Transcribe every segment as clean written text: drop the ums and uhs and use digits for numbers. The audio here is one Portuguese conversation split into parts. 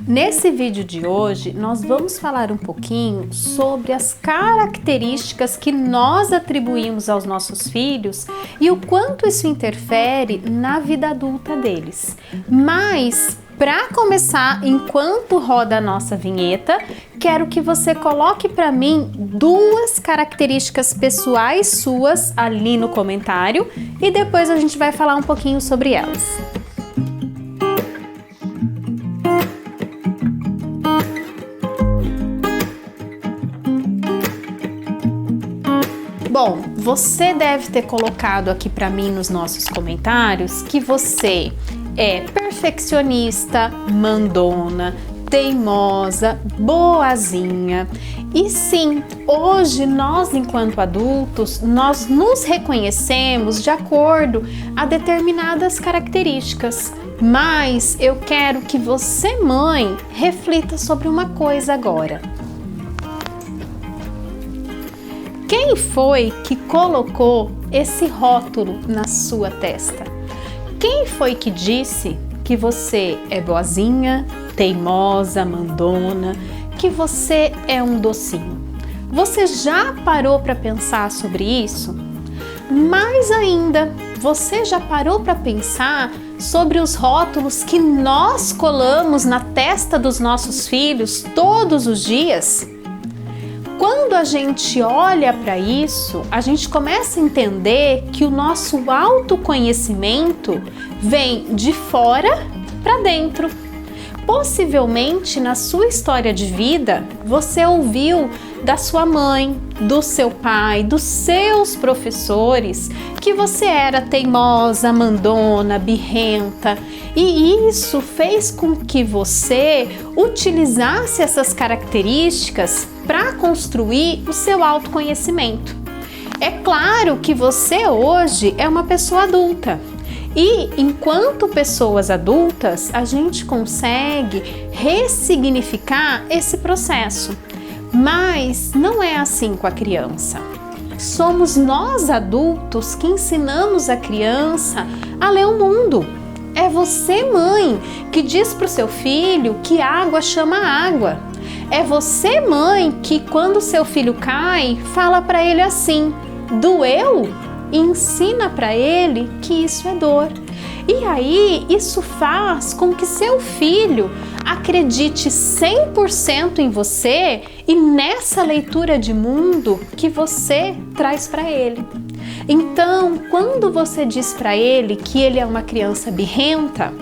Nesse vídeo de hoje, nós vamos falar um pouquinho sobre as características que nós atribuímos aos nossos filhos e o quanto isso interfere na vida adulta deles. Mas, para começar, enquanto roda a nossa vinheta, quero que você coloque para mim 2 características pessoais suas ali no comentário e depois a gente vai falar um pouquinho sobre elas. Bom, você deve ter colocado aqui para mim nos nossos comentários que você é perfeccionista, mandona, teimosa, boazinha. E sim, hoje nós, enquanto adultos, nós nos reconhecemos de acordo a determinadas características. Mas eu quero que você, mãe, reflita sobre uma coisa agora. Quem foi que colocou esse rótulo na sua testa? Quem foi que disse que você é boazinha, teimosa, mandona, que você é um docinho? Você já parou para pensar sobre isso? Mais ainda, você já parou para pensar sobre os rótulos que nós colamos na testa dos nossos filhos todos os dias? Quando a gente olha para isso, a gente começa a entender que o nosso autoconhecimento vem de fora para dentro. Possivelmente na sua história de vida, você ouviu da sua mãe, do seu pai, dos seus professores que você era teimosa, mandona, birrenta, e isso fez com que você utilizasse essas características para construir o seu autoconhecimento. É claro que você hoje é uma pessoa adulta. E enquanto pessoas adultas, a gente consegue ressignificar esse processo. Mas não é assim com a criança. Somos nós adultos que ensinamos a criança a ler o mundo. É você, mãe, que diz para o seu filho que água chama água. É você, mãe, que quando seu filho cai, fala para ele assim: doeu? E ensina para ele que isso é dor. E aí, isso faz com que seu filho acredite 100% em você e nessa leitura de mundo que você traz para ele. Então, quando você diz para ele que ele é uma criança birrenta,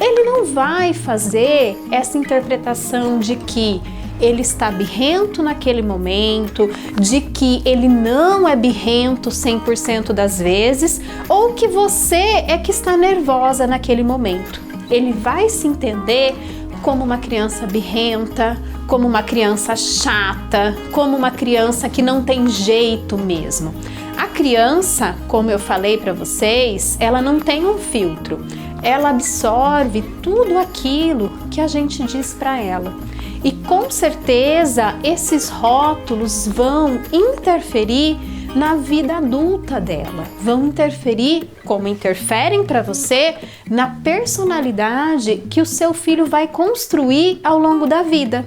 ele não vai fazer essa interpretação de que ele está birrento naquele momento, de que ele não é birrento 100% das vezes, ou que você é que está nervosa naquele momento. Ele vai se entender como uma criança birrenta, como uma criança chata, como uma criança que não tem jeito mesmo. A criança, como eu falei para vocês, ela não tem um filtro. Ela absorve tudo aquilo que a gente diz para ela. E com certeza esses rótulos vão interferir na vida adulta dela, vão interferir, como interferem para você, na personalidade que o seu filho vai construir ao longo da vida.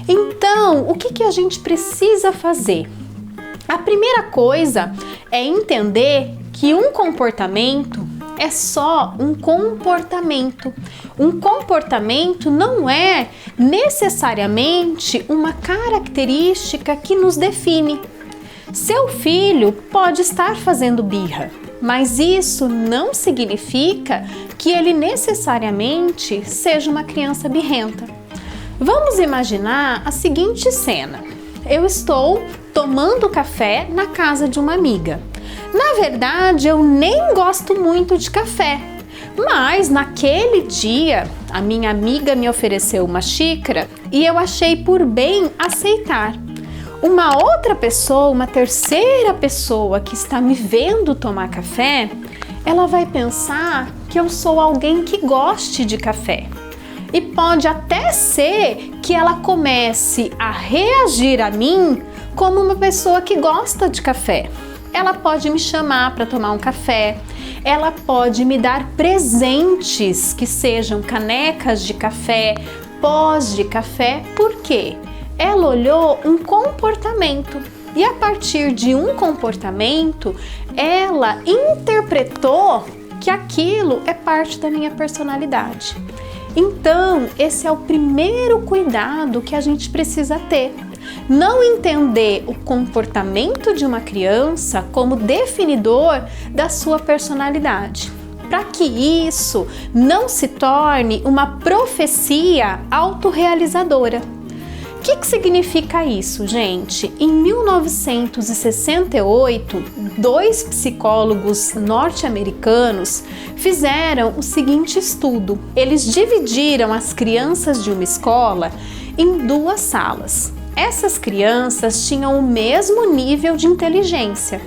Então, o que a gente precisa fazer? A primeira coisa é entender que um comportamento é só um comportamento. Um comportamento não é necessariamente uma característica que nos define. Seu filho pode estar fazendo birra, mas isso não significa que ele necessariamente seja uma criança birrenta. Vamos imaginar a seguinte cena. Eu estou tomando café na casa de uma amiga. Na verdade, eu nem gosto muito de café, mas naquele dia a minha amiga me ofereceu uma xícara e eu achei por bem aceitar. Uma outra pessoa, uma terceira pessoa que está me vendo tomar café, ela vai pensar que eu sou alguém que goste de café. E pode até ser que ela comece a reagir a mim como uma pessoa que gosta de café. Ela pode me chamar para tomar um café, ela pode me dar presentes que sejam canecas de café, pós de café, por quê? Ela olhou um comportamento e a partir de um comportamento, ela interpretou que aquilo é parte da minha personalidade. Então, esse é o primeiro cuidado que a gente precisa ter. Não entender o comportamento de uma criança como definidor da sua personalidade, para que isso não se torne uma profecia autorrealizadora. O que significa isso, gente? Em 1968, 2 psicólogos norte-americanos fizeram o seguinte estudo. Eles dividiram as crianças de uma escola em 2 salas. Essas crianças tinham o mesmo nível de inteligência,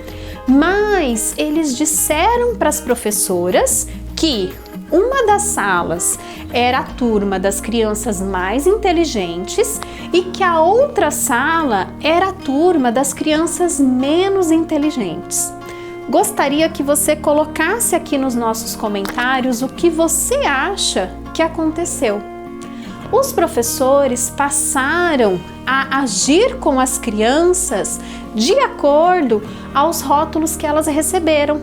mas eles disseram para as professoras que uma das salas era a turma das crianças mais inteligentes e que a outra sala era a turma das crianças menos inteligentes. Gostaria que você colocasse aqui nos nossos comentários o que você acha que aconteceu. Os professores passaram a agir com as crianças de acordo aos rótulos que elas receberam.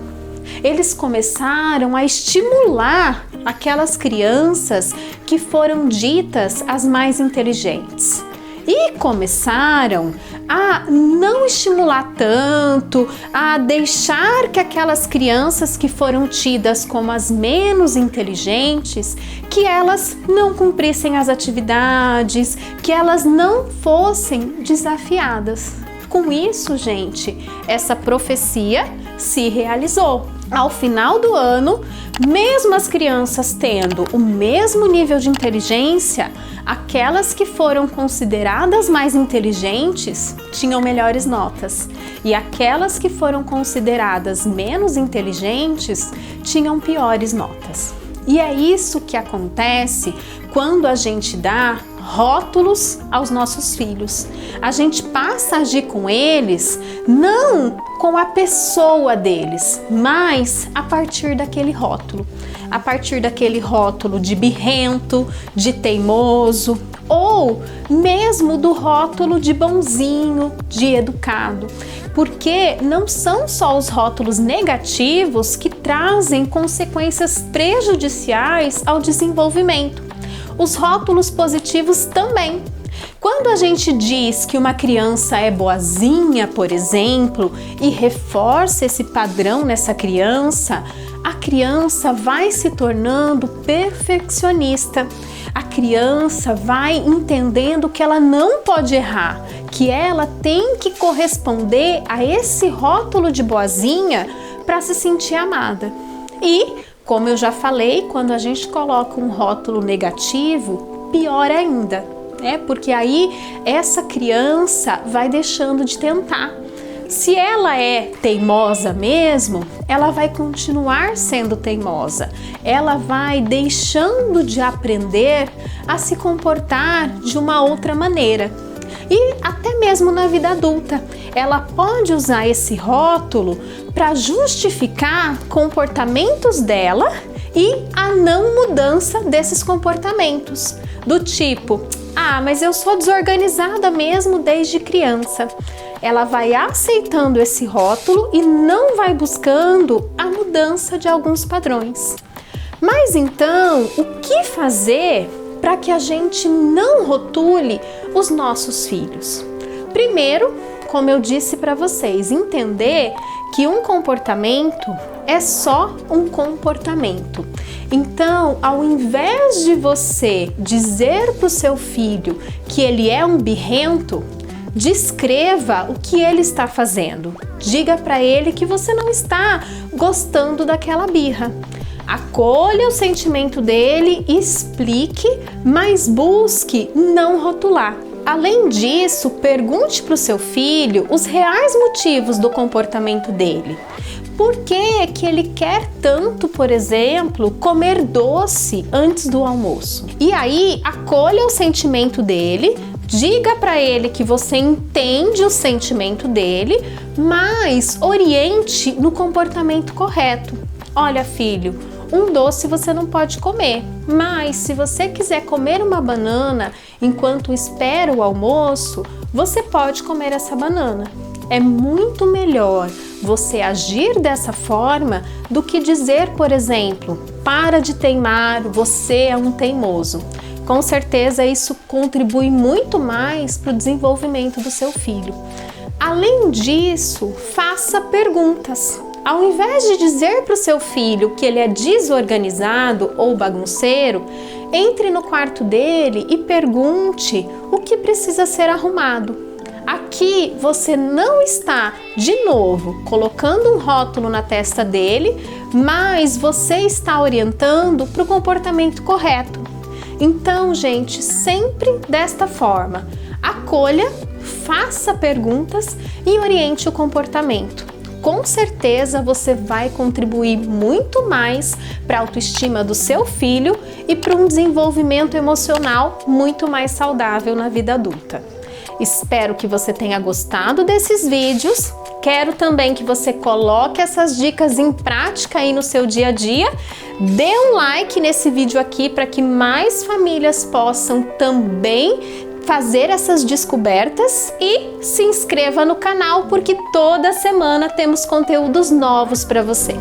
Eles começaram a estimular aquelas crianças que foram ditas as mais inteligentes. E começaram a não estimular tanto, a deixar que aquelas crianças que foram tidas como as menos inteligentes, que elas não cumprissem as atividades, que elas não fossem desafiadas. Com isso, gente, essa profecia se realizou. Ao final do ano, mesmo as crianças tendo o mesmo nível de inteligência, aquelas que foram consideradas mais inteligentes tinham melhores notas e aquelas que foram consideradas menos inteligentes tinham piores notas. E é isso que acontece quando a gente dá rótulos aos nossos filhos. A gente passa a agir com eles não com a pessoa deles, mas a partir daquele rótulo. A partir daquele rótulo de birrento, de teimoso, ou mesmo do rótulo de bonzinho, de educado. Porque não são só os rótulos negativos que trazem consequências prejudiciais ao desenvolvimento. Os rótulos positivos também. Quando a gente diz que uma criança é boazinha, por exemplo, e reforça esse padrão nessa criança, a criança vai se tornando perfeccionista. A criança vai entendendo que ela não pode errar, que ela tem que corresponder a esse rótulo de boazinha para se sentir amada. E, como eu já falei, quando a gente coloca um rótulo negativo, pior ainda, né? Porque aí essa criança vai deixando de tentar. Se ela é teimosa mesmo, ela vai continuar sendo teimosa. Ela vai deixando de aprender a se comportar de uma outra maneira. E até mesmo na vida adulta, ela pode usar esse rótulo para justificar comportamentos dela e a não mudança desses comportamentos. Do tipo, mas eu sou desorganizada mesmo desde criança. Ela vai aceitando esse rótulo e não vai buscando a mudança de alguns padrões. Mas então, o que fazer para que a gente não rotule os nossos filhos? Primeiro, como eu disse para vocês, entender que um comportamento é só um comportamento. Então, ao invés de você dizer para o seu filho que ele é um birrento, descreva o que ele está fazendo. Diga para ele que você não está gostando daquela birra. Acolha o sentimento dele, explique, mas busque não rotular. Além disso, pergunte para o seu filho os reais motivos do comportamento dele. Por que ele quer tanto, por exemplo, comer doce antes do almoço? E aí, acolha o sentimento dele, diga para ele que você entende o sentimento dele, mas oriente no comportamento correto. Olha, filho, um doce você não pode comer, mas se você quiser comer uma banana enquanto espera o almoço, você pode comer essa banana. É muito melhor você agir dessa forma do que dizer, por exemplo, para de teimar, você é um teimoso. Com certeza isso contribui muito mais para o desenvolvimento do seu filho. Além disso, faça perguntas. Ao invés de dizer para o seu filho que ele é desorganizado ou bagunceiro, entre no quarto dele e pergunte o que precisa ser arrumado. Aqui você não está, de novo, colocando um rótulo na testa dele, mas você está orientando para o comportamento correto. Então, gente, sempre desta forma, acolha, faça perguntas e oriente o comportamento. Com certeza você vai contribuir muito mais para a autoestima do seu filho e para um desenvolvimento emocional muito mais saudável na vida adulta. Espero que você tenha gostado desses vídeos. Quero também que você coloque essas dicas em prática aí no seu dia a dia. Dê um like nesse vídeo aqui para que mais famílias possam também fazer essas descobertas e se inscreva no canal porque toda semana temos conteúdos novos para você.